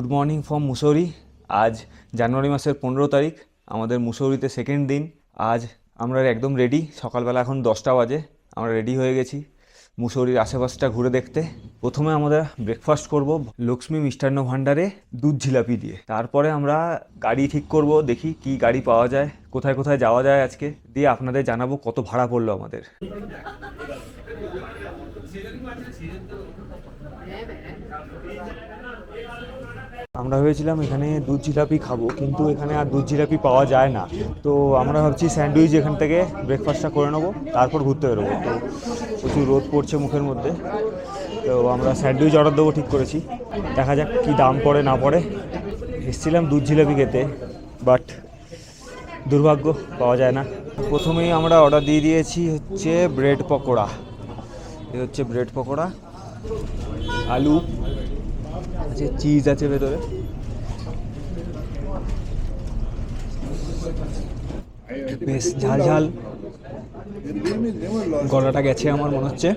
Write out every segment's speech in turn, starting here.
Good morning from Mussoorie. আজ জানুয়ারি মাসের 15 তারিখ, আমাদের মুসৌরিতে সেকেন্ড দিন। আজ আমরা একদম রেডি, সকালবেলা এখন 10টা বাজে, আমরা রেডি হয়ে গেছি মুসৌরির আশেপাশটা ঘুরে দেখতে। প্রথমে আমরা ব্রেকফাস্ট করব লক্ষ্মী মিষ্টান্ন ভাণ্ডারে দুধ জিলাপি দিয়ে। তারপরে আমরা গাড়ি ঠিক করব, দেখি কি গাড়ি পাওয়া যায়, কোথায় কোথায় যাওয়া যায় আজকে, দিয়ে আপনাদের জানাবো কত ভাড়া পড়লো আমাদের। আমরা ভেবেছিলাম এখানে দুধ জিলাপি খাবো, কিন্তু এখানে আর দুধ জিলাপি পাওয়া যায় না। তো আমরা ভাবছি স্যান্ডউইচ এখান থেকে ব্রেকফাস্টটা করে নেবো, তারপর ঘুরতে বেরোবো। তো প্রচুর রোদ পড়ছে মুখের মধ্যে, তো আমরা স্যান্ডউইচ অর্ডার দেবো ঠিক করেছি। দেখা যাক কী দাম পড়ে না পড়ে। এসেছিলাম দুধ জিলাপি খেতে, বাট দুর্ভাগ্য পাওয়া যায় না। প্রথমেই আমরা অর্ডার দিয়ে দিয়েছি হচ্ছে ব্রেড পকোড়া। এ হচ্ছে ব্রেড পকোড়া, আলু আছে, চিজ আছে ভেতরে। বেশ ঝাল ঝাল, গলাটা গেছে আমার মনে হচ্ছে,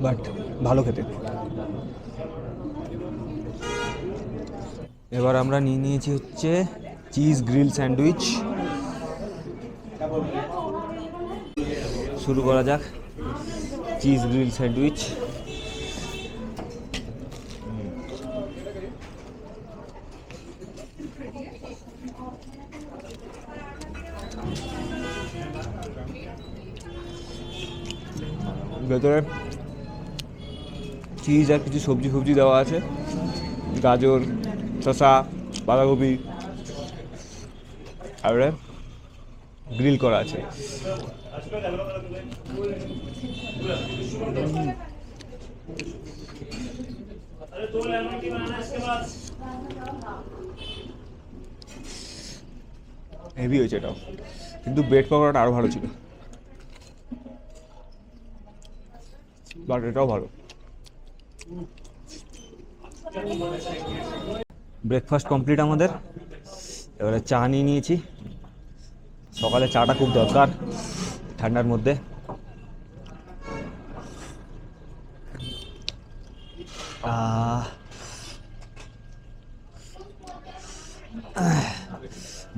বাট ভালো খেতে। এবার আমরা নিয়ে নিয়েছি হচ্ছে চিজ গ্রিল স্যান্ডউইচ। শুরু করা যাক চিজ গ্রিল স্যান্ডউইচ। ভেতরে চিজ আর কিছু সবজি ফবজি দেওয়া আছে, গাজর, শসা, বাঁধাকপি, আর গ্রিল করা আছে। হেভি হয়েছে এটাও, কিন্তু ব্রেড পকোড়াটা আরও ভালো ছিল, বাট এটাও ভালো। ব্রেকফাস্ট কমপ্লিট আমাদের। এবারে চা নিয়ে নিয়েছি, সকালে চাটা খুব দরকার ঠান্ডার মধ্যে।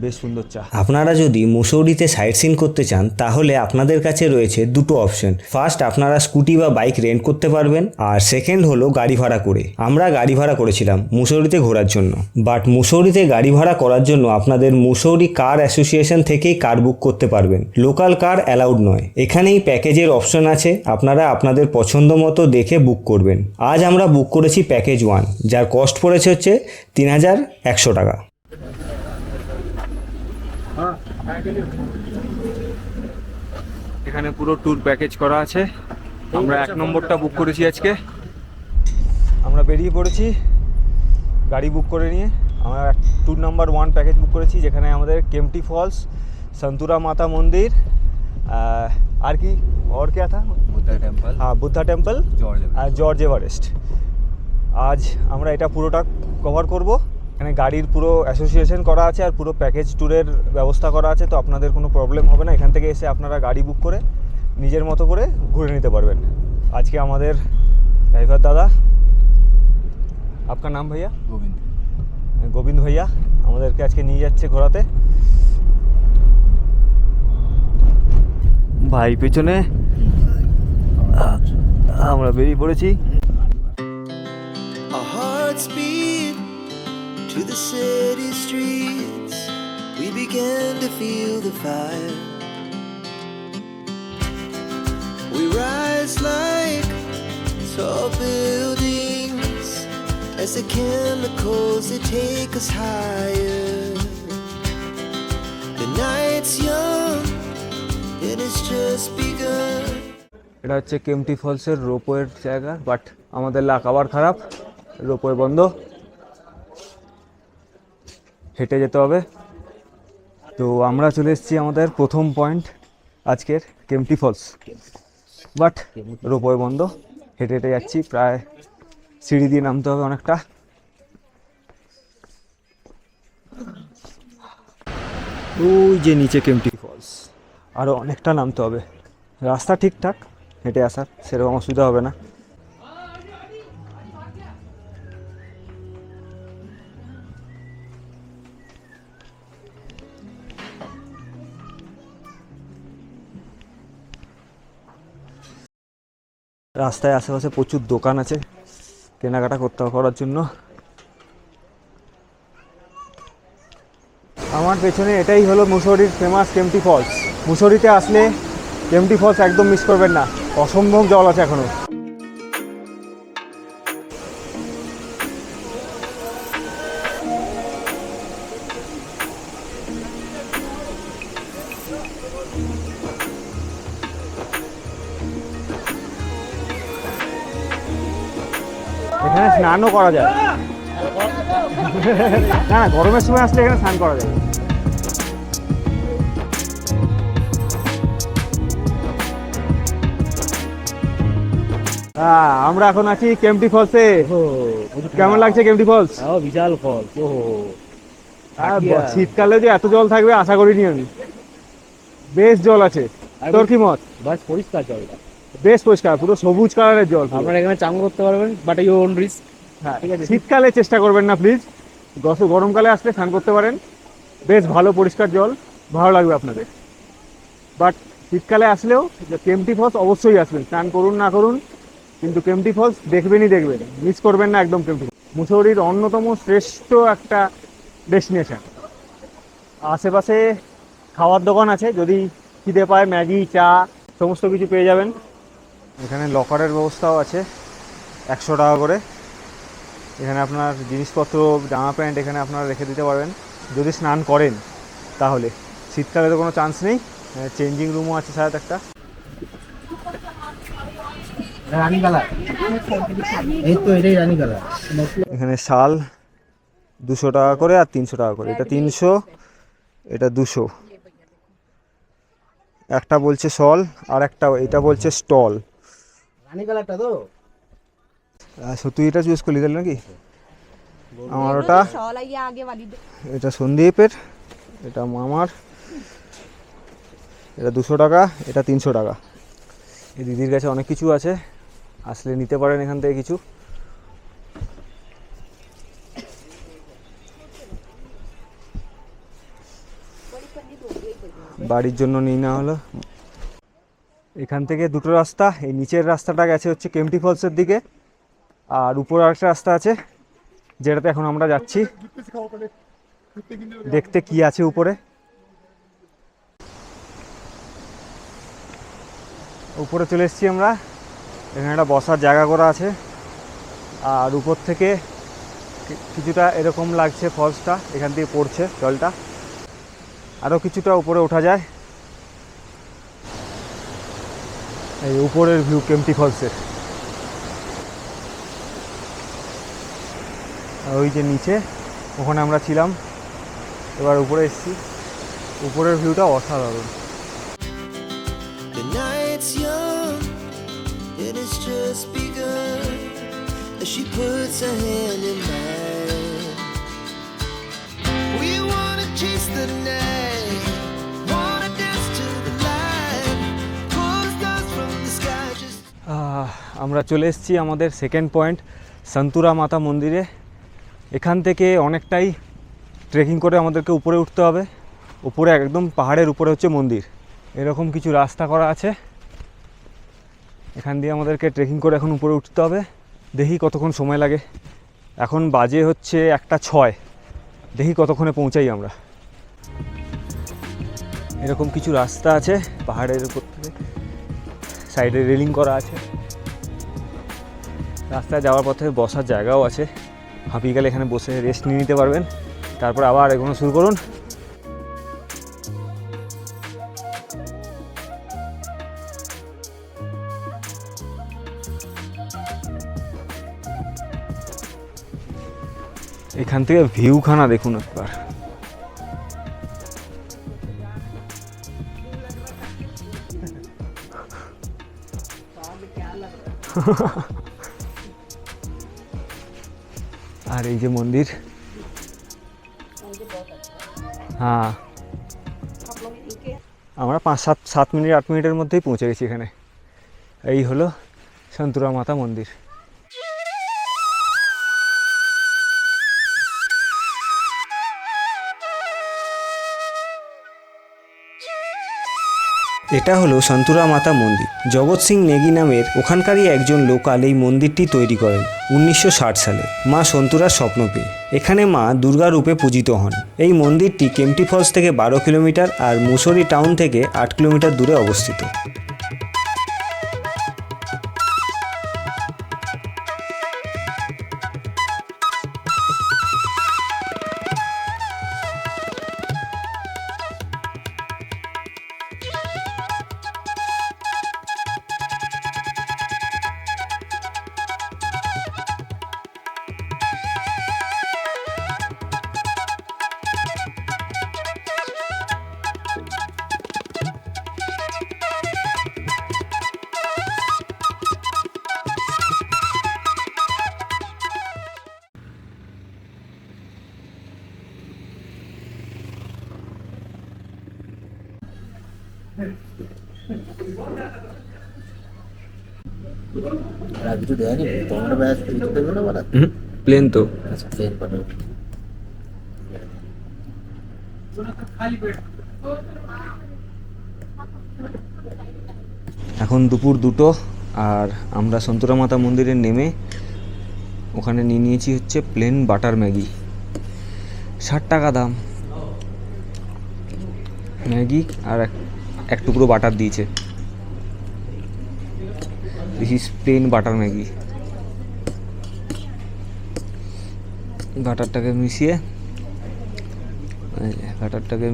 বেশ সুন্দর চা। আপনারা যদি মুসৌরিতে সাইট সিন করতে চান তাহলে আপনাদের কাছে রয়েছে দুটো অপশন। ফার্স্ট, আপনারা স্কুটি বা বাইক রেন্ট করতে পারবেন, আর সেকেন্ড হলো গাড়ি ভাড়া করে। আমরা গাড়ি ভাড়া করেছিলাম মুসৌরিতে ঘোরার জন্য, বাট মুসৌরিতে গাড়ি ভাড়া করার জন্য আপনাদের মুসৌরি কার অ্যাসোসিয়েশন থেকেই কার বুক করতে পারবেন, লোকাল কার অ্যালাউড নয়। এখানেই প্যাকেজের অপশন আছে, আপনারা আপনাদের পছন্দ মতো দেখে বুক করবেন। আজ আমরা বুক করেছি প্যাকেজ 1, যার কস্ট পড়েছে হচ্ছে 3100 টাকা। এখানে পুরো ট্যুর প্যাকেজ করা আছে। আমরা 1 নম্বরটা বুক করেছি আজকে। আমরা বেরিয়ে পড়েছি গাড়ি বুক করে নিয়ে। আমরা ট্যুর নাম্বার 1 প্যাকেজ বুক করেছি, যেখানে আমাদের কেম্পটি ফলস, সন্তুরা মাতা মন্দির, আর কি और क्या था, বুদ্ধা টেম্পল, হ্যাঁ বুদ্ধা টেম্পল আর জর্জ এভারেস্ট। আজ আমরা এটা পুরোটা কভার করব। এখানে গাড়ির পুরো অ্যাসোসিয়েশন করা আছে আর পুরো প্যাকেজ ট্যুরের ব্যবস্থা করা আছে, তো আপনাদের কোনো প্রবলেম হবে না। এখান থেকে এসে আপনারা গাড়ি বুক করে নিজের মতো করে ঘুরে নিতে পারবেন। আজকে আমাদের ড্রাইভার দাদা, আপনার নাম ভাইয়া? গোবিন্দ ভাইয়া আমাদেরকে আজকে নিয়ে যাচ্ছে ঘোরাতে। ভাই পেছনে, আমরা বেরিয়ে পড়েছি। To the city streets, we began to feel the fire. We rise like tall buildings as the chemicals they take us higher. The night's young and it's just begun. এটা হচ্ছে কেম্পটি ফলসের রোপওয়ের জায়গা, বাট আমাদের লাক আবার খারাপ, রোপওয়ে বন্ধ, হেঁটে যেতে হবে। তো আমরা চলে এসেছি আমাদের প্রথম পয়েন্ট আজকের, কেম্পটি ফলস, বাট রোপওয়ে বন্ধ। হেঁটে হেঁটে যাচ্ছি, প্রায় সিঁড়ি দিয়ে নামতে হবে অনেকটা। ওই যে নিচে কেম্পটি ফলস, আরও অনেকটা নামতে হবে। রাস্তা ঠিকঠাক, হেঁটে আসার সেরকম অসুবিধা হবে না। রাস্তায় আশেপাশে প্রচুর দোকান আছে কেনাকাটা করার জন্য। আমার পেছনে এটাই হলো মুসৌরির ফেমাস কেম্পটি ফলস। মুসৌরিতে আসলে কেম্পটি ফলস একদম মিস করবেন না, অসম্ভব জল আছে এখনো। এখানে স্নানও করা যায়। না, গরমের সময় আসলে এখানে স্নান করা যায়। আমরা এখন আছি কেম্পটি ফলসে। কেমন লাগছে কেম্পটি ফলস? বিশাল ফল। শীতকালে যে এত জল থাকবে আশা করিনি আমি। বেশ জল আছে। তোর কি মত? বাস পরিষ্কার জলটা, বেশ পরিষ্কার, পুরো সবুজ কালারের জল। আপনারা এখানে চান করতে পারবেন, বাট ইউ ওন রিস্ক। হ্যাঁ, ঠিক আছে। শীতকালে চেষ্টা করবেন না প্লিজ, গরমকালে আসলে স্নান করতে পারেন। বেশ ভালো পরিষ্কার জল, ভালো লাগবে আপনাদের। বাট শীতকালে আসলেও কেম্পটি ফলস অবশ্যই আসবেন, স্নান করুন না করুন, কিন্তু কেম্পটি ফলস দেখবেনই দেখবেন, মিস করবেন না একদম। কেম্পটি মুসৌরির অন্যতম শ্রেষ্ঠ একটা ডেস্টিনেশন। আশেপাশে খাওয়ার দোকান আছে, যদি খিদে পায় ম্যাগি, চা সমস্ত কিছু পেয়ে যাবেন। এখানে লকারের ব্যবস্থাও আছে, 100 টাকা করে। এখানে আপনার জিনিসপত্র, জামা প্যান্ট এখানে আপনারা রেখে দিতে পারবেন যদি স্নান করেন তাহলে। শীতকালে তো কোনো চান্স নেই। চেঞ্জিং রুমও আছে সাথে একটা। রানী কালার, এই তো এটাই রানী কালার। এখানে শাল 200 টাকা করে আর 300 টাকা করে। এটা 300, এটা 200। একটা বলছে শল আর একটা এটা বলছে স্টল। রানী কালারটা তো তুই এটা চুজ করলি তাহলে নাকি? আমার ওটা, शॉल है ये आगे वाली এটা সন্দীপের, এটা মামার। এটা 200 টাকা, এটা 300 টাকা। এই দিদির কাছে অনেক কিছু আছে, আসলে নিতে পারেন এখান থেকে কিছু। বাড়ির জন্য নিয়ে নেওয়া হলো। এখান থেকে দুটো রাস্তা, এই নিচের রাস্তাটা গেছে হচ্ছে কেম্পটি ফলসের দিকে, আর উপরে আরেকটা রাস্তা আছে যেটাতে এখন আমরা যাচ্ছি দেখতে কি আছে উপরে। উপরে চলে এসেছি আমরা। এখানে একটা বসার জায়গা করা আছে, আর উপর থেকে কিছুটা এরকম লাগছে ফলসটা, এখান থেকে পড়ছে জলটা। আরও কিছুটা উপরে ওঠা যায়। এই উপরের ভিউ কেম্পটি ফলসের। ওই যে নিচে, ওখানে আমরা ছিলাম, এবার উপরে এসেছি। উপরের ভিউটা অসাধারণ। The night's young, and it's just begun. As she puts her hand in mine, we wanna chase the night, wanna dance to the light, pull the stars from the sky. Just আমরা চলে এসেছি আমাদের second point, সন্তুরা মাতা মন্দিরে। এখান থেকে অনেকটাই trekking করে আমাদেরকে উপরে উঠতে হবে। উপরে একদম পাহাড়ের উপরে হচ্ছে মন্দির। এরকম কিছু রাস্তা করা আছে, এখান দিয়ে আমাদেরকে ট্রেকিং করে এখন উপরে উঠতে হবে। দেখি কতক্ষণ সময় লাগে। এখন বাজে হচ্ছে 1:06, দেখি কতক্ষণে পৌঁছাই আমরা। এরকম কিছু রাস্তা আছে পাহাড়ের উপর থেকে, সাইডে রেলিং করা আছে। রাস্তায় যাওয়ার পথে বসার জায়গাও আছে, হাঁপিয়ে গেলে এখানে বসে রেস্ট নিয়ে নিতে পারবেন, তারপর আবার এগোনো শুরু করুন। এখান থেকে ভিউখানা দেখুন একবার। আর এই যে মন্দির। হ্যাঁ, আমরা 5-7 মিনিট 8 মিনিটের মধ্যেই পৌঁছে গেছি এখানে। এই হলো সন্তুরা মাতা মন্দির। এটা হলো সন্তুরা মাতা মন্দির। জগৎ সিং নেগি নামের ওখানকারই একজন লোকাল এই মন্দিরটি তৈরি করেন 1960 সালে মা সন্তুরার স্বপ্ন পেয়ে। এখানে মা দুর্গা রূপে পূজিত হন। এই মন্দিরটি কেম্পটি ফলস থেকে 12 কিলোমিটার আর মুসৌরি টাউন থেকে 8 কিলোমিটার দূরে অবস্থিত। আর আর কিছু দেয়নি টমেটো ব্যাস কিছু দেবে না বলা প্লেন তো। আচ্ছা প্লেন পাঠাবো। এখন দুপুর 2টো আর আমরা সন্তুরা মাতা মন্দিরে নেমে ওখানে নিয়ে নিয়েছি হচ্ছে প্লেন বাটার ম্যাগি। 60 টাকা দাম ম্যাগি, আর এক টুকরো বাটার দিয়েছে। This is plain butter Maggi. বাটারটাকে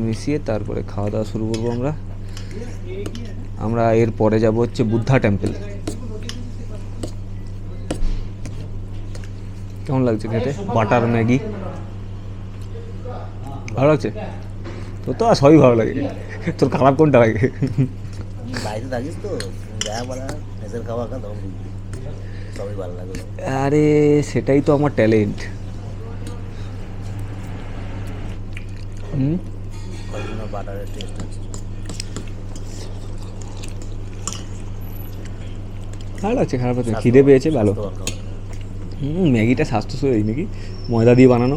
মিশিয়ে তারপরে খাওয়া দাওয়া শুরু করবো আমরা এর পরে যাব হচ্ছে বুদ্ধা টেম্পল। কেমন লাগছে খেতে বাটার ম্যাগি? ভালো লাগছে? তোর তো আর সবই ভালো লাগে, তোর খারাপ কোনটা লাগে? বাড়িতে থাকিস তো যা বলা নিজের খাওয়া খা তখন বুঝবি সবই ভালো লাগে। আরে সেটাই তো আমার ট্যালেন্ট। বাটারের টেস্ট আছে। ভালো লাগছে, খারাপ হচ্ছে, খিদে পেয়েছে ভালো। ম্যাগিটা স্বাস্থ্যসই নাকি, ময়দা দিয়ে বানানো।